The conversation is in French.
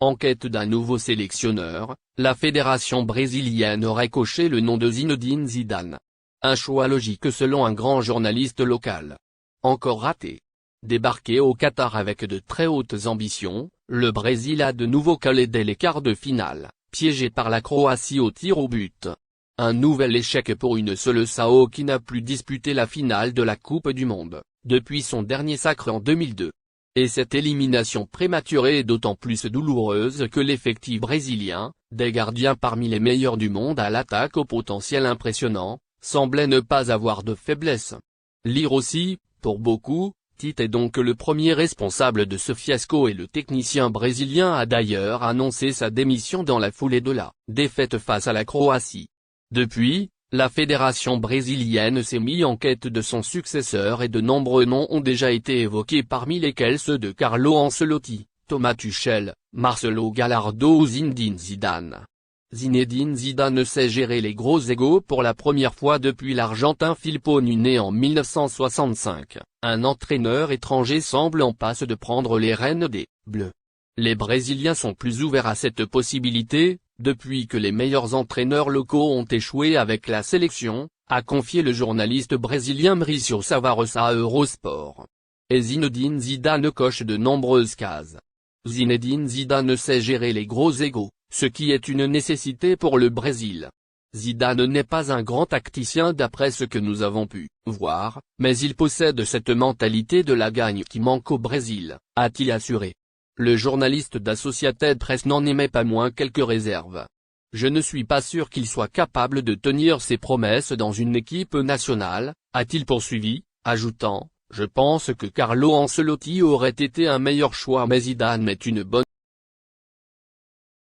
En quête d'un nouveau sélectionneur, la fédération brésilienne aurait coché le nom de Zinedine Zidane. Un choix logique selon un grand journaliste local. Encore raté. Débarqué au Qatar avec de très hautes ambitions, le Brésil a de nouveau calé dès les quarts de finale, piégé par la Croatie au tir au but. Un nouvel échec pour une Seleção qui n'a plus disputé la finale de la Coupe du Monde, depuis son dernier sacre en 2002. Et cette élimination prématurée est d'autant plus douloureuse que l'effectif brésilien, des gardiens parmi les meilleurs du monde à l'attaque au potentiel impressionnant, semblait ne pas avoir de faiblesse. Lire aussi, pour beaucoup, Tite est donc le premier responsable de ce fiasco et le technicien brésilien a d'ailleurs annoncé sa démission dans la foulée de la défaite face à la Croatie. Depuis, la fédération brésilienne s'est mise en quête de son successeur et de nombreux noms ont déjà été évoqués parmi lesquels ceux de Carlo Ancelotti, Thomas Tuchel, Marcelo Gallardo ou Zinedine Zidane. Zinedine Zidane sait gérer les gros égos pour la première fois depuis l'Argentin Filippo né en 1965, un entraîneur étranger semble en passe de prendre les rênes des Bleus. Les Brésiliens sont plus ouverts à cette possibilité, depuis que les meilleurs entraîneurs locaux ont échoué avec la sélection, a confié le journaliste brésilien Mauricio Tavares à Eurosport. Et Zinedine Zidane coche de nombreuses cases. Zinedine Zidane sait gérer les gros égos, ce qui est une nécessité pour le Brésil. Zidane n'est pas un grand tacticien d'après ce que nous avons pu voir, mais il possède cette mentalité de la gagne qui manque au Brésil, a-t-il assuré. Le journaliste d'Associated Press n'en émet pas moins quelques réserves. Je ne suis pas sûr qu'il soit capable de tenir ses promesses dans une équipe nationale, a-t-il poursuivi, ajoutant, je pense que Carlo Ancelotti aurait été un meilleur choix mais Zidane est une bonne